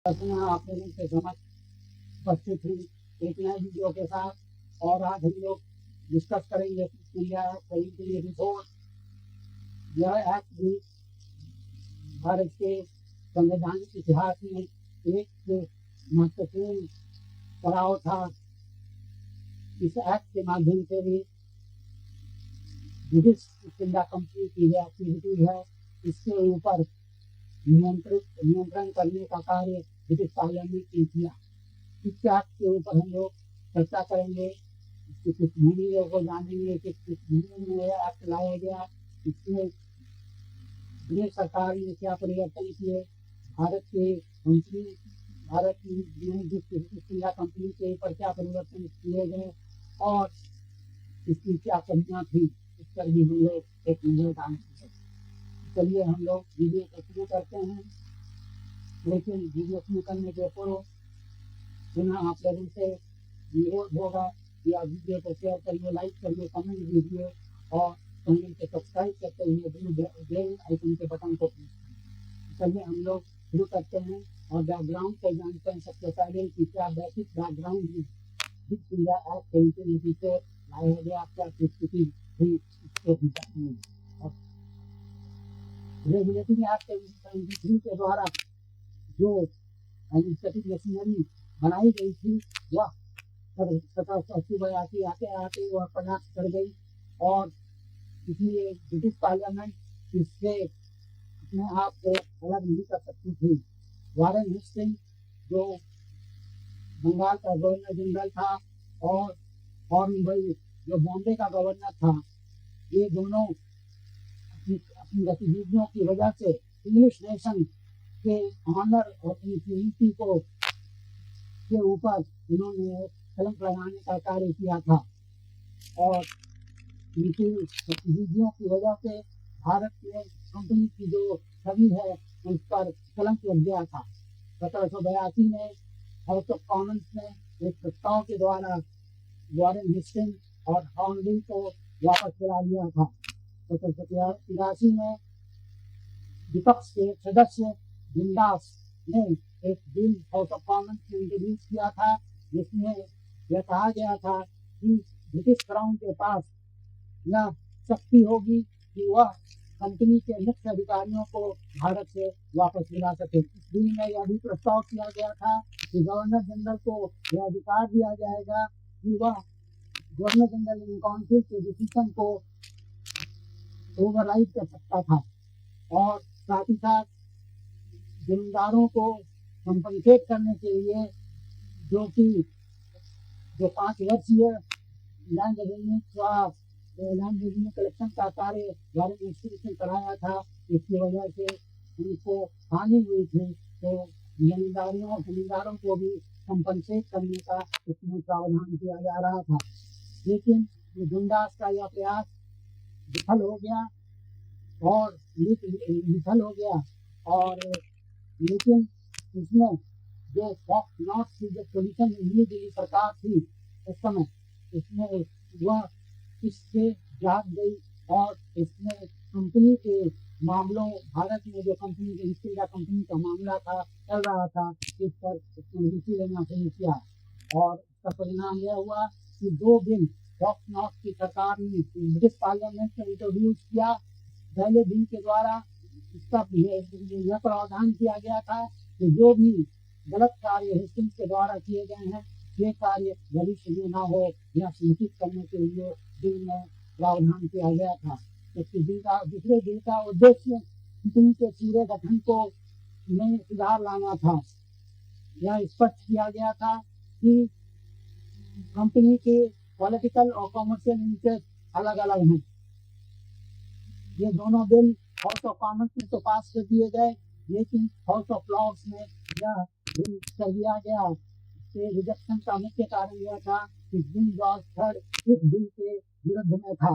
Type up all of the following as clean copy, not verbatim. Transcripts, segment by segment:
आप लोगों से समझ उपस्थित हुई एक नए वीडियो के साथ। और आज हम लोग डिस्कस करेंगे इंडिया के लिए रिपोर्ट। यह एक्ट भी भारत के संवैधानिक इतिहास में एक महत्वपूर्ण पड़ाव था। इस एक्ट के माध्यम से भी ब्रिटिश ईस्ट इंडिया कंपनी की जो एक्टिविटी है इसके ऊपर नियंत्रण करने का कार्य ब्रिटिश पार्लियामेंट ने किया। इस एक्ट के ऊपर हम लोग चर्चा करेंगे, इसकी कुछ भूमिका को जानेंगे कि किस भूमि में यह एक्ट लाया गया, इसमें ब्रिटिश सरकार ने क्या परिवर्तन किए, भारत की ईस्ट इंडिया कंपनी के ऊपर क्या परिवर्तन किए गए और इसकी क्या कमियां थी, इस पर भी हम लोग एक नजर डालेंगे। चलिए हम लोग वीडियो को शुरू करते हैं। लेकिन वीडियो शुरू करने के पूर्व पुनः आप लोगों से अनुरोध होगा कि आप वीडियो को शेयर करिए, लाइक करिए, कमेंट दीजिए और चैनल को सब्सक्राइब करते हुए बेल आइकन के बटन को प्रेस करिए। चलिए हम लोग शुरू करते हैं और बैकग्राउंड को जानते हैं। सबसे पहले कि क्या बेसिक बैकग्राउंड में ईस्ट इंडिया एक्ट 1784 लाया गया, क्या स्थिति थी और रेगुलेटिंग एक्ट 1773 के द्वारा जो एडमिनिस्ट्रेटिव मशीनरी बनाई गई थी वह 1780 आते आते वह समाप्त कर गई और इसलिए ब्रिटिश पार्लियामेंट इससे अपने आप को अलग नहीं कर सकती थी। वारेन हेस्टिंग जो बंगाल का गवर्नर जनरल था और हॉर्नबिल जो बॉम्बे का गवर्नर था, ये दोनों अपनी गतिविधियों की वजह से इंग्लिश नेशन के ऑनर और इनकी को के ऊपर इन्होंने कलंक लगाने का कार्य किया था और इनकी गतिविधियों की वजह से भारत में कंपनी की जो छवि है उस पर कलंक लग गया था। 1782 में हाउस ऑफ कॉमन्स ने एक प्रस्ताव के द्वारा वारेन हेस्टिंग और हॉर्नबिल को वापस चला लिया था। 1783 में विपक्ष के सदस्य दुंडास ने एक बिल हाउस ऑफ कॉमन्स में इंट्रोड्यूस किया था जिसमें यह कहा गया था कि ब्रिटिश क्राउन के पास यह शक्ति होगी कि वह कंपनी के मुख्य अधिकारियों को भारत से वापस दिला सके। इस बिल में यह भी प्रस्ताव किया गया था कि गवर्नर जनरल को यह अधिकार दिया जाएगा कि वह गवर्नर जनरल इन काउंसिल के डिसीजन को ओवरराइड कर सकता था और साथ ही साथ जमींदारों को कंपनसेट करने के लिए जो 5 वर्षीय लैंड रेवेन्यू कलेक्शन का कार्य वारेन हेस्टिंग्स ने कराया था, इसकी वजह से उनको हानि हुई थी, तो जमींदारों को भी कंपनसेट करने का इसमें प्रावधान किया जा रहा था। लेकिन दुंडास का यह प्रयास विफल हो गया और लेकिन इसमें जो फॉक्स नॉर्थ की जो पोजीशन मिली दिल्ली सरकार थी उस समय, इसमें वह इससे जाग गई और इसमें कंपनी के मामलों, भारत में जो कंपनी के ईस्ट इंडिया कंपनी का मामला था चल रहा था, इस पर इसने रुचि लेना शुरू किया और इसका परिणाम यह हुआ कि 2 बिल फॉक्स नॉर्थ की सरकार ने ब्रिटिश पार्लियामेंट में इंट्रोड्यूस किया। पहले बिल के द्वारा इसका यह प्रावधान किया गया था कि जो भी गलत कार्य हेस्टिंग्स के द्वारा किए गए हैं ये कार्य भविष्य में न हो यह सुनिश्चित करने के लिए बिल में प्रावधान किया गया था। दूसरे बिल का उद्देश्य कंपनी के पूरे गठन को में सुधार लाना था। यह स्पष्ट किया गया था कि कंपनी के पॉलिटिकल और कॉमर्शियल इंटरेस्ट अलग अलग हैं। ये दोनों बिल हाउस ऑफ कॉमन्स में तो पास कर दिए गए, लेकिन हाउस ऑफ लॉर्ड्स में यह बिल कर दिया गया। इसके रिजेक्शन का मुख्य कारण यह था कि किंग जॉर्ज थर्ड इस बिल के विरुद्ध में था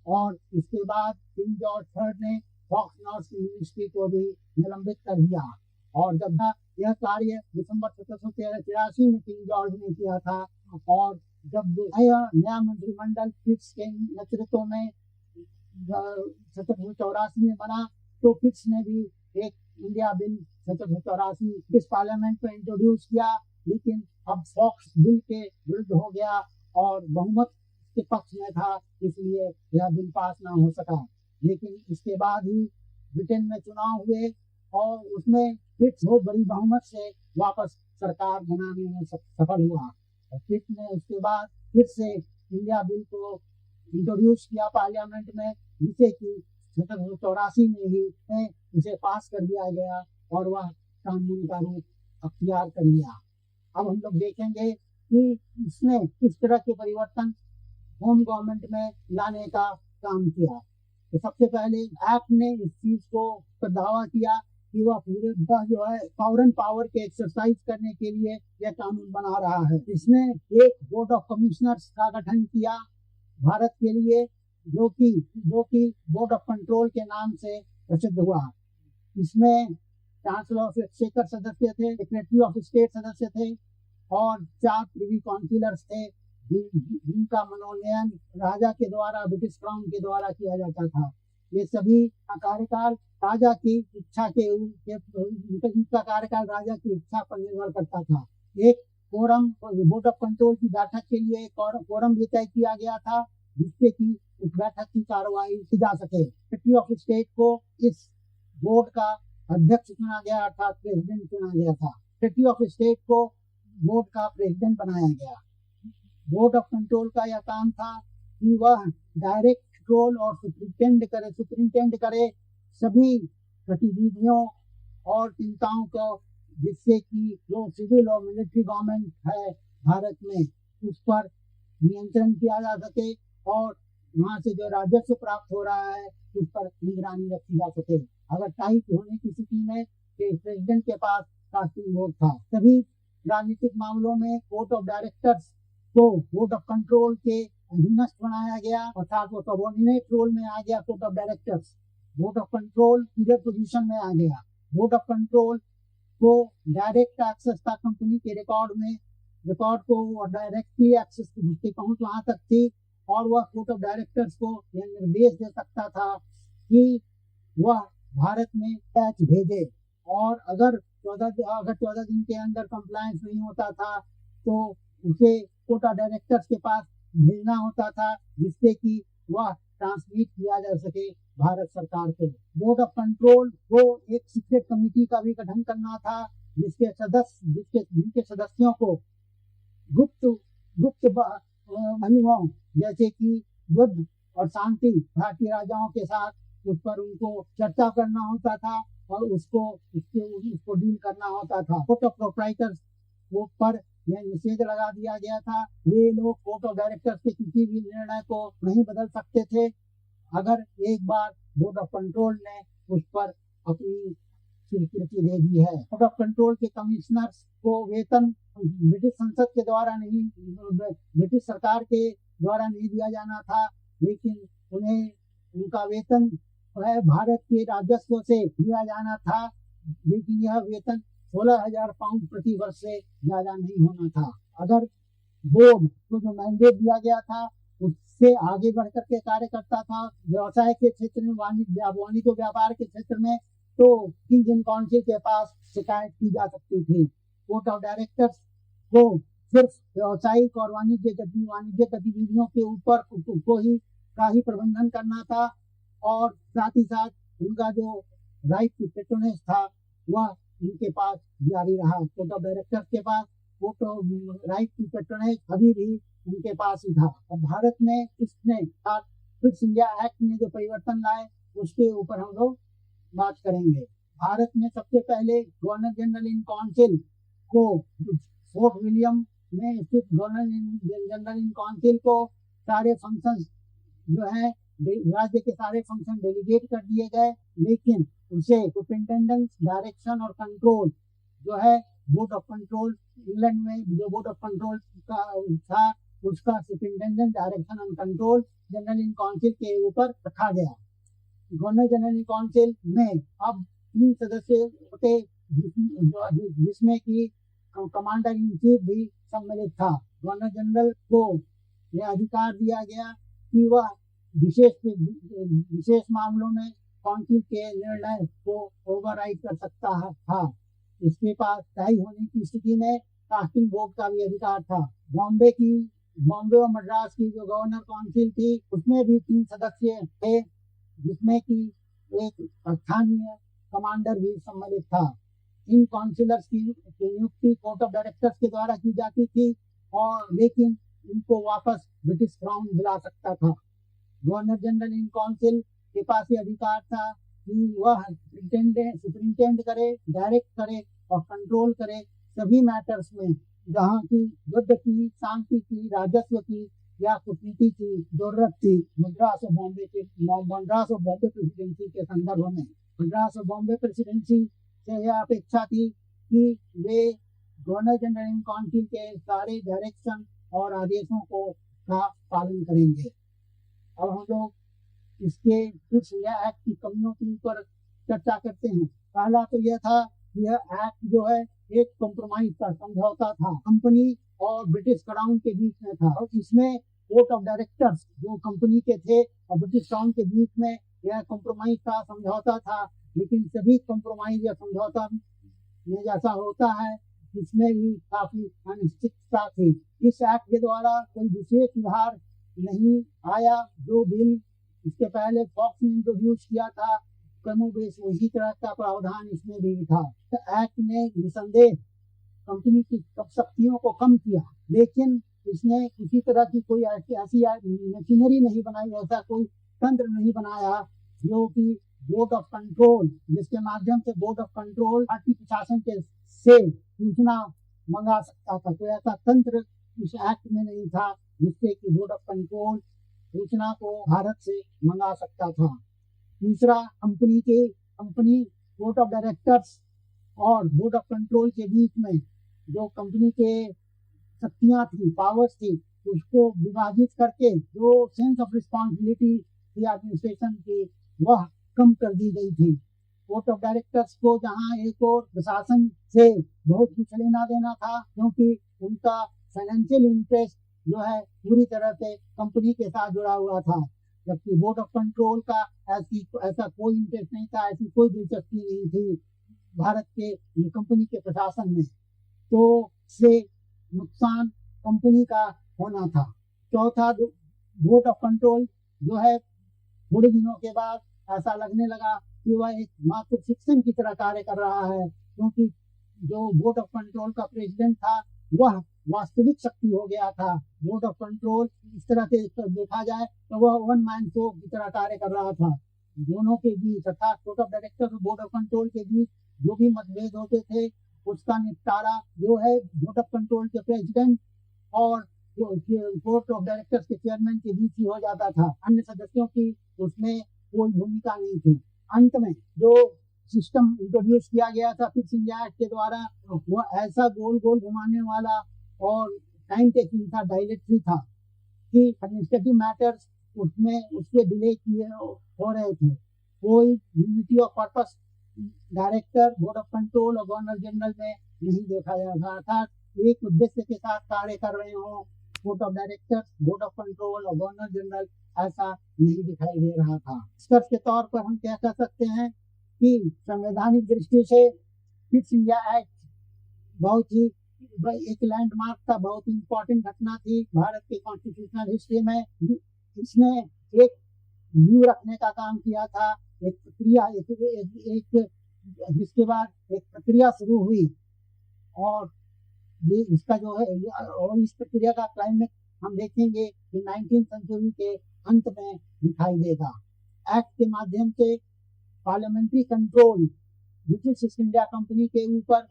और इसके बाद किंग जॉर्ज थर्ड ने फॉक्स नॉर्थ की मिनिस्ट्री को भी निलंबित कर दिया और जब यह कार्य दिसंबर 1783 में किंग जॉर्ज ने किया था और जब नया मंत्रिमंडल फिट्स के नेतृत्व में 1784 में बना तो फिट्स ने भी एक इंडिया बिल 1784 इस पार्लियामेंट में इंट्रोड्यूस किया, लेकिन अब फॉक्स बिल के विरुद्ध हो गया और बहुमत के पक्ष में था, इसलिए यह बिल पास ना हो सका। लेकिन इसके बाद ही ब्रिटेन में चुनाव हुए और उसमें फिर बहुत बड़ी बहुमत से वापस सरकार बनाने में सफल हुआ। और फिर ने उसके बाद फिर से इंडिया बिल को इंट्रोड्यूस किया पार्लियामेंट में, जिसे कि 1784 में ही उसे पास कर दिया गया और वह कानून का रूप अख्तियार कर लिया। अब हम लोग देखेंगे कि इसने किस तरह के परिवर्तन होम गवर्नमेंट में लाने का काम किया। तो सबसे पहले एक्ट ने इस चीज को दावा किया कि वह पूरे जो है फॉरेन पावर के एक्सरसाइज करने के लिए यह कानून बना रहा है। इसने एक बोर्ड ऑफ कमिश्नर्स का गठन किया भारत के लिए, जो कि बोर्ड ऑफ कंट्रोल के नाम से प्रसिद्ध हुआ। इसमें चांसलर ऑफ एक्सचेकर सदस्य थे, सेक्रेटरी ऑफ स्टेट सदस्य थे और 4 प्रिवी काउंसिलर्स थे, जिनका मनोनयन राजा के द्वारा, ब्रिटिश क्राउन के द्वारा किया जाता था। ये सभी कार्यकाल राजा की इच्छा इनका कार्यकाल राजा की इच्छा पर निर्भर करता था। एक कोरम, बोर्ड ऑफ कंट्रोल की बैठक के लिए एक कोरम भी तय किया गया था, जिससे कि इस बैठक की कार्रवाई की जा सके। सेक्रेटरी ऑफ स्टेट को इस बोर्ड का अध्यक्ष चुना गया, अर्थात प्रेसिडेंट चुना गया था। सेक्रेटरी ऑफ स्टेट को बोर्ड का प्रेसिडेंट बनाया गया। बोर्ड ऑफ कंट्रोल का यह काम था कि वह डायरेक्ट कंट्रोल और सुपरिंटेंड करे सभी गतिविधियों और चिंताओं को, जिससे कि जो सिविल और मिलिट्री गवर्नमेंट है भारत में, उस पर नियंत्रण किया जा सके और वहां से जो राजस्व प्राप्त हो रहा है उस पर निगरानी रखी जा सके। अगर टाइट होने की स्थिति में प्रेसिडेंट के पास कास्टिंग वोट था। सभी राजनीतिक मामलों में कोर्ट ऑफ डायरेक्टर्स को बोर्ड ऑफ कंट्रोल के अधीनस्थ बनाया गया, अर्थात वो सबॉर्डिनेट रोल में आ गया। Court of directors board of control leader position में आ गया। बोर्ड ऑफ कंट्रोल को डायरेक्ट एक्सेस था कंपनी के रिकॉर्ड को डायरेक्टली एक्सेस की पहुंच वहां तक थी और वह कोर्ट ऑफ डायरेक्टर्स को यह निर्देश दे सकता था कि वह भारत में पैच भेजे और अगर 14 दिन के अंदर कंप्लायंस नहीं होता था तो उसे कोर्ट ऑफ डायरेक्टर्स के पास भेजना होता था, जिससे कि वह ट्रांसमिट किया जा सके भारत सरकार को। बोर्ड ऑफ कंट्रोल को एक सीक्रेट कमेटी का भी गठन करना था, जिनके सदस्यों को गुप्त अनुभव जैसे कि युद्ध और शांति भारतीय राजाओं के साथ उस पर उनको चर्चा करना होता था और उसको डील करना होता था। कोर्ट ऑफ प्रोप्राइटर्स पर यह निषेध लगा दिया गया था। वे लोग कोर्ट ऑफ डायरेक्टर्स के किसी भी निर्णय को नहीं बदल सकते थे अगर एक बार बोर्ड ऑफ कंट्रोल ने उस पर अपनी स्वीकृति दे दी है। बोर्ड ऑफ कंट्रोल के कमिश्नर्स को वेतन ब्रिटिश संसद के द्वारा नहीं, ब्रिटिश सरकार के द्वारा नहीं दिया जाना था, लेकिन उन्हें उनका वेतन भारत के राजस्व से दिया जाना था, लेकिन यह वेतन 16,000 पाउंड प्रति वर्ष से ज्यादा नहीं होना था। अगर बोर्ड को जो मैंडेट दिया गया था उससे आगे बढ़कर के कार्य करता था व्यवसाय के क्षेत्र में, वाणिज्य व्यापार के क्षेत्र में, तो किंग्स इन काउंसिल के पास शिकायत की जा सकती थी। कोर्ट ऑफ डायरेक्टर्स को सिर्फ व्यवसायिक और वाणिज्य गतिविधियों के ऊपर का ही प्रबंधन करना था और साथ ही साथ उनका जो राइट टू पेट्रोनेज था वह उनके पास जारी रहा। कोर्ट ऑफ डायरेक्टर्स के पास राइट टू पेट्रोनेज अभी भी उनके पास ही था। और भारत में इसने फिट्स इंडिया एक्ट में जो परिवर्तन लाए उसके ऊपर हम लोग बात करेंगे। भारत में सबसे पहले गवर्नर जनरल इन काउंसिल को फोर्ट विलियम में स्थित गवर्नर जनरल इन काउंसिल को सारे फंक्शन जो है राज्य के सारे फंक्शन डेलीगेट कर दिए गए, लेकिन उसे सुपरिंटेंडेंस, डायरेक्शन और कंट्रोल जो है बोर्ड ऑफ कंट्रोल, इंग्लैंड में जो बोर्ड ऑफ कंट्रोल का था उसका सुपरिंटेंडेंस, डायरेक्शन और कंट्रोल जनरल इन काउंसिल के ऊपर रखा गया। गवर्नर जनरल इन काउंसिल में अब 3 सदस्य होते, जिसमें कि कमांडर इन चीफ भी सम्मिलित था। गवर्नर जनरल को यह अधिकार दिया गया कि वह विशेष मामलों में काउंसिल के निर्णय को ओवरराइड कर सकता था। इसके पास स्थायी होने की स्थिति में कास्टिंग वोट का भी अधिकार था। बॉम्बे और मद्रास की जो गवर्नर काउंसिल थी उसमें भी 3 सदस्य थे, जिसमें कि एक स्थानीय कमांडर भी सम्मिलित था। इन काउंसिलर्स की नियुक्ति कोर्ट ऑफ डायरेक्टर्स के द्वारा की जाती थी, और लेकिन इनको वापस ब्रिटिश क्राउन दिला सकता था। गवर्नर जनरल इन काउंसिल के पास ये अधिकार था कि वह सुपरिंटेंड करे, डायरेक्ट करे और कंट्रोल करे सभी मैटर्स में जहाँ की युद्ध की, शांति की, राजस्व की या कूटनीति की जरूरत थी। मद्रास और बॉम्बे प्रेसिडेंसी के संदर्भ में मद्रास और बॉम्बे प्रेसिडेंसी से यह अपेक्षा थी कि वे गवर्नर जनरल इन काउंसिल के सारे डायरेक्शन और आदेशों का पालन करेंगे। अब हम लोग इसके कुछ एक्ट की कमियों के ऊपर चर्चा करते हैं। पहला तो यह था कि यह एक्ट जो है एक कॉम्प्रोमाइज का समझौता था, कंपनी और ब्रिटिश क्राउन के बीच में था, और इसमें कोर्ट ऑफ डायरेक्टर्स जो कंपनी के थे और ब्रिटिश क्राउन के बीच में यह कॉम्प्रोमाइज का समझौता था। लेकिन सभी कॉम्प्रोमाइज या समझौता में जैसा होता है, इसमें भी काफी अनिश्चितता थी। इस एक्ट के द्वारा कोई विशेष सुधार नहीं आया। जो बिल इसके पहले फॉक्स ने इंट्रोड्यूस किया था, कमोबेश उसी तरह का प्रावधान इसमें भी था। तो एक्ट ने निसंदेह कंपनी की शक्तियों को कम किया, लेकिन इसने किसी तरह की कोई ऐसी मशीनरी नहीं बनाई, ऐसा कोई तंत्र नहीं बनाया जो कि बोर्ड ऑफ कंट्रोल, जिसके माध्यम से बोर्ड ऑफ कंट्रोल भारतीय प्रशासन के से सूचना मंगा सकता था। कोई ऐसा तंत्र इस एक्ट में नहीं था जिससे कि बोर्ड ऑफ कंट्रोल सूचना को भारत से मंगा सकता था। तीसरा, कंपनी बोर्ड ऑफ डायरेक्टर्स और बोर्ड ऑफ कंट्रोल के बीच में जो कंपनी के शक्तियां थी, पावर्स थी, उसको विभाजित करके जो सेंस ऑफ रिस्पॉन्सिबिलिटी थी एडमिनिस्ट्रेशन की, वह कम कर दी गई थी। बोर्ड ऑफ डायरेक्टर्स को जहां एक और प्रशासन से बहुत कुछ लेना देना था, क्योंकि उनका फाइनेंशियल इंटरेस्ट जो है पूरी तरह से कंपनी के साथ जुड़ा हुआ था, जबकि बोर्ड ऑफ कंट्रोल का ऐसा कोई इंटरेस्ट नहीं था, ऐसी कोई दिलचस्पी नहीं थी भारत के कंपनी के प्रशासन में। तो से नुकसान कंपनी का होना था। चौथा, बोर्ड ऑफ कंट्रोल जो है थोड़े दिनों के बाद ऐसा लगने लगा कि वह एक मात्र फिक्शन की तरह कार्य कर रहा है, क्योंकि जो बोर्ड ऑफ कंट्रोल का प्रेसिडेंट था वह वास्तविक शक्ति हो गया था। बोर्ड ऑफ कंट्रोल इस तरह से देखा जाए तो वह वन मैन शो की तरह कार्य कर रहा था। दोनों के बीच अर्थात बोर्ड ऑफ डायरेक्टर और बोर्ड ऑफ कंट्रोल के बीच जो भी मतभेद होते थे उसका निपटारा जो है बोर्ड ऑफ कंट्रोल के प्रेसिडेंट और बोर्ड ऑफ डायरेक्टर्स के चेयरमैन के बीच ही हो जाता था। अन्य सदस्यों की उसमें कोई भूमिका नहीं थी। अंत में जो सिस्टम इंट्रोड्यूस किया गया था फिक्स इंडिया एक्ट के द्वारा, वो ऐसा गोल गोल घुमाने वाला और टाइम टेकिंग था, डायलेक्ट्री था कि एडमिनिस्ट्रेटिव मैटर्स उसमें उसके डिले किए हो रहे थे। कोई unity of purpose director, board of control और गवर्नर जनरल में नहीं देखा जा रहा था। एक उद्देश्य के साथ कार्य कर रहे हो board of directors, board of control और गवर्नर जनरल, ऐसा नहीं दिखाई दे रहा था। निष्कर्ष के तौर पर हम क्या कह सकते हैं कि संवैधानिक दृष्टि से फिक्स इंडिया एक्ट बहुत ही एक लैंडमार्क था, बहुत इंपॉर्टेंट घटना थी भारत के कॉन्स्टिट्यूशनल हिस्ट्री में। इसने एक नींव रखने का काम किया था, एक प्रक्रिया, जिसके बाद एक प्रक्रिया शुरू हुई, और ये इसका जो है और इस प्रक्रिया का क्लाइमेक्स हम देखेंगे कि 19वीं सेंचुरी के अंत में दिखाई देगा। एक्ट के माध्यम से parliamentary control British east India company के ऊपर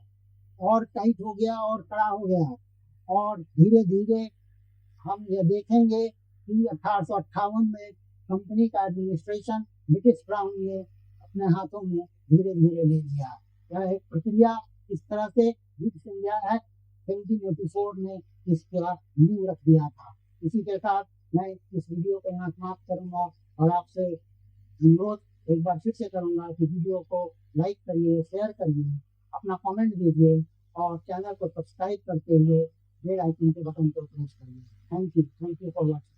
और टाइट हो गया और कड़ा हो गया, और धीरे धीरे हम यह देखेंगे कि 1858 में कंपनी का एडमिनिस्ट्रेशन ब्रिटिश क्राउन ने अपने हाथों में धीरे धीरे ले लिया। यह एक प्रक्रिया इस तरह से फिक्स इंडिया एक्ट 1784 ने इसका नींव रख दिया था। इसी के साथ मैं इस वीडियो को यहाँ समाप्त करूँगा और आपसे अनुरोध एक बार फिर से करूँगा कि वीडियो को लाइक करिए, शेयर करिए, अपना कमेंट दीजिए और चैनल को सब्सक्राइब करते हुए बेल आइकन के बटन को प्रेस करिए। Thank you for watching.